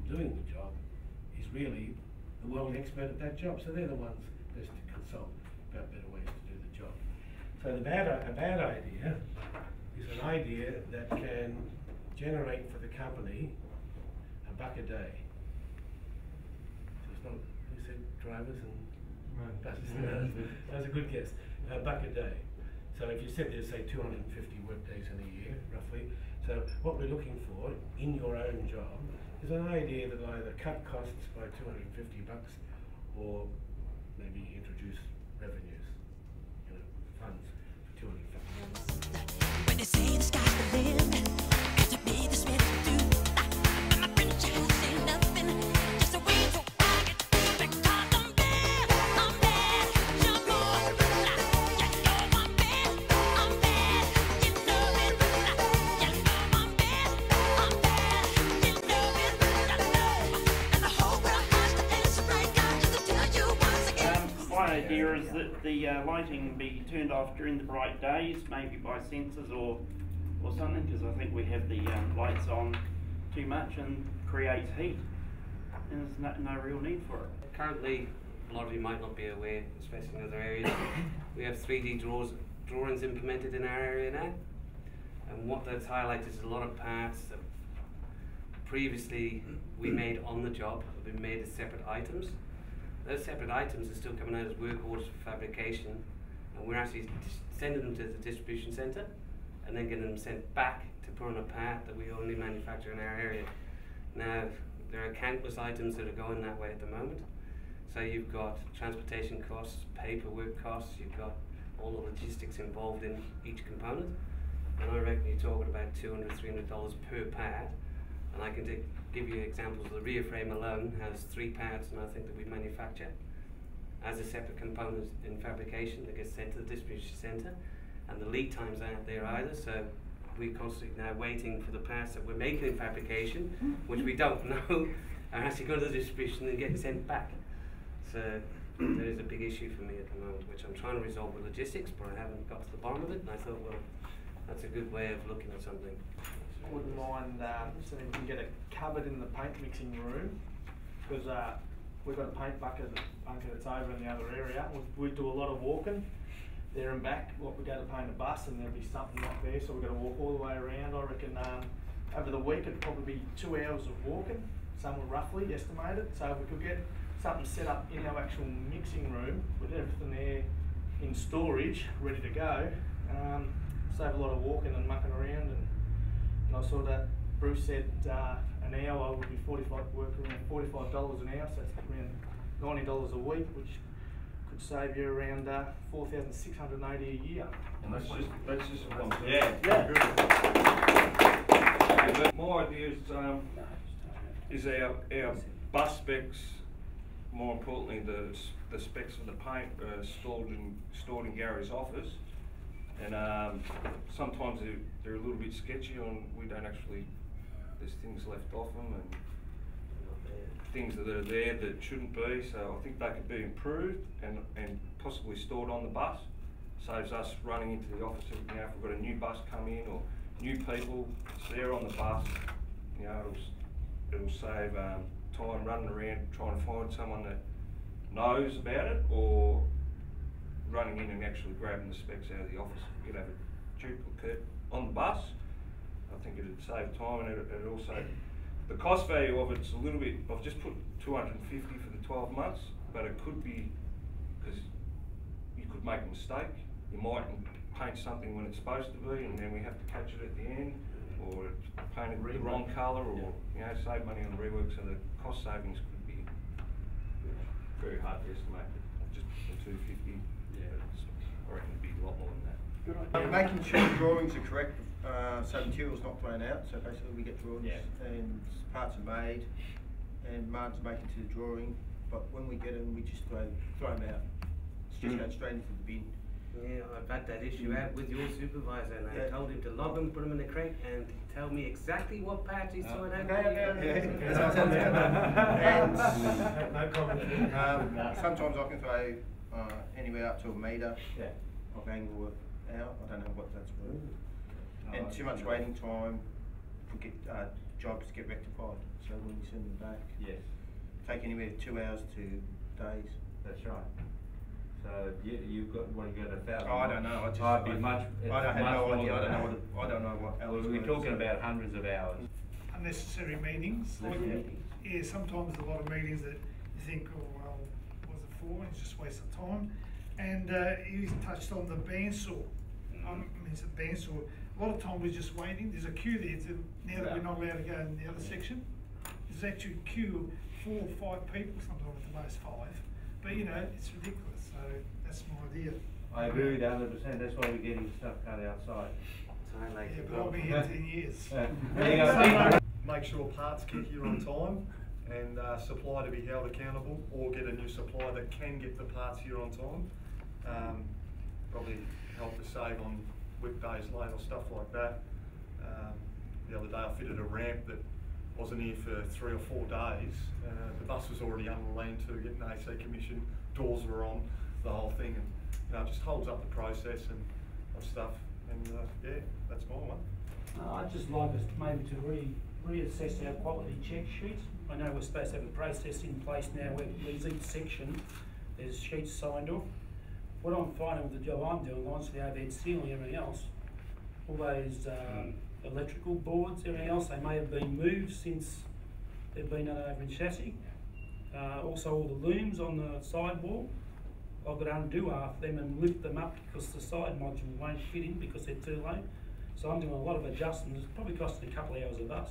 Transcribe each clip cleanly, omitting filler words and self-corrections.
doing the job is really the world expert at that job. So they're the ones best to consult about better ways to do the job. So a bad idea is an idea that can generate for the company $1 a day. So it's not, who said drivers and buses? No, that's a good guess. $1 a day. So if you said there's say 250 work days in a year, roughly. So what we're looking for in your own job is an idea that will either cut costs by $250 or maybe introduce revenues, funds for $250. When they say the sky's the limit, got to be the smith to do. My friend child say nothing, just a way to walk it. Because I'm bad, you know I'm bad, you know I'm bad, you know it. You know I'm bad, you know it, and the whole world has to answer right now just to tell you once again. My idea is that the lighting be turned off during the bright days, maybe by sensors or something, because I think we have the lights on too much and creates heat, and there's no real need for it. Currently, a lot of you might not be aware, especially in other areas, we have 3D drawings implemented in our area now, and what that's highlighted is a lot of parts that previously we made on the job have been made as separate items. Those separate items are still coming out as work orders for fabrication, and we're actually sending them to the distribution centre and then getting them sent back to put on a part that we only manufacture in our area. Now, there are countless items that are going that way at the moment. So you've got transportation costs, paperwork costs, you've got all the logistics involved in each component, and I reckon you're talking about $200, $300 per part. And I can give you examples. The rear frame alone has 3 parts, and I think that we manufacture as a separate component in fabrication that gets sent to the distribution centre, and the lead times aren't there either, so we're constantly now waiting for the parts that we're making in fabrication, which we don't know, are actually going to the distribution and getting sent back. So there is a big issue for me at the moment, which I'm trying to resolve with logistics, but I haven't got to the bottom of it, and I thought, well, that's a good way of looking at something. I wouldn't mind so we can get a cupboard in the paint mixing room, because we've got a paint bucket that's over in the other area. We do a lot of walking there and back. We go to paint a bus and there'll be something like there, so we've got to walk all the way around. I reckon over the week it'd probably be 2 hours of walking, somewhere roughly estimated. So if we could get something set up in our actual mixing room with everything there in storage, ready to go, save a lot of walking and mucking around. And I saw that Bruce said an hour would be work around $45 an hour, so that's around $90 a week, which could save you around $4,680 a year. And that's just one thing. Yeah. My idea is our bus specs, more importantly the specs of the paint, stored in Gary's office. And sometimes they're a little bit sketchy, and we don't actually, there's things left off them and things that are there that shouldn't be, so I think they could be improved and possibly stored on the bus. Saves us running into the office, if we've got a new bus come in or new people, it's there on the bus, it'll save time running around trying to find someone that knows about it, or running in and actually grabbing the specs out of the office. You could have a duplicate on the bus. I think it'd save time, and it also, the cost value of it's a little bit, I've just put $250 for the 12 months, but it could be, because you could make a mistake. You might paint something when it's supposed to be, and then we have to catch it at the end, or it's painted the wrong colour, or save money on rework, so the cost savings could be very hard to estimate. Just the 250. I reckon it'd be a lot more than that. Good idea. Making sure the drawings are correct, so material's not thrown out. So basically we get drawings and parts are made and marks make it to the drawing, but when we get them we just throw them out. It's just going straight into the bin. Yeah, I've had that issue out with your supervisor, and I told him to log them, put them in the crate, and tell me exactly what parts he's throwing out. No comment. Sometimes I can throw anywhere up to a metre of angle out. I don't know what that's worth. And too much waiting time. jobs get rectified. So when you send them back, Yes, take anywhere 2 hours to days. that's right. So you've got, want to go to 1,000? Oh, I don't know. I just. Might be much. I don't have much no more idea. I than don't know that. what. I don't know what. We're talking about hundreds of hours. Unnecessary meetings. Like, Meetings. yeah, sometimes a lot of meetings that you think, oh well, what's it for? It's just a waste of time. And you touched on the bandsaw. I mean, it's a bandsaw. A lot of time we're just waiting. There's a queue there. Now that we're not allowed to go in the other section, there's actually a queue of 4 or 5 people. Sometimes at the most 5. But you know, it's ridiculous. So that's my idea. I agree with you 100%. That's why we're getting stuff cut outside. So I like Yeah, to but I'll be here 10 years. There you go. Make sure parts get here on time and supply to be held accountable, or get a new supplier that can get the parts here on time. Probably help to save on whip days late or stuff like that. The other day I fitted a ramp that wasn't here for 3 or 4 days. The bus was already under lean to getting AC commission, doors were on, the whole thing, and it just holds up the process and of stuff. And yeah, that's my one. I'd just like us maybe to reassess our quality check sheets. I know we're supposed to have a process in place now where each section, there's sheets signed off. What I'm finding with the job I'm doing, obviously overhead ceiling, everything else, all those electrical boards, everything else, they may have been moved since they've been done over in chassis. Also all the looms on the sidewall, I've got to undo half them and lift them up because the side module won't fit in because they're too low. So I'm doing a lot of adjustments. It's probably costing a couple of hours a bus.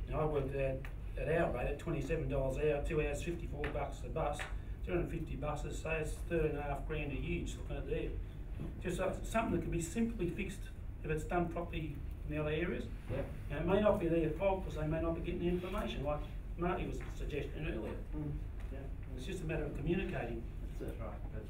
Yeah. I worked at our rate at $27 an hour, 2 hours, $54 a bus, 250 buses, so it's $13.5 grand a year, just looking at there. Just something that can be simply fixed if it's done properly in the other areas. Yeah. And it may not be their fault because they may not be getting the information, like Marty was suggesting earlier. Yeah. It's just a matter of communicating. That's right. That's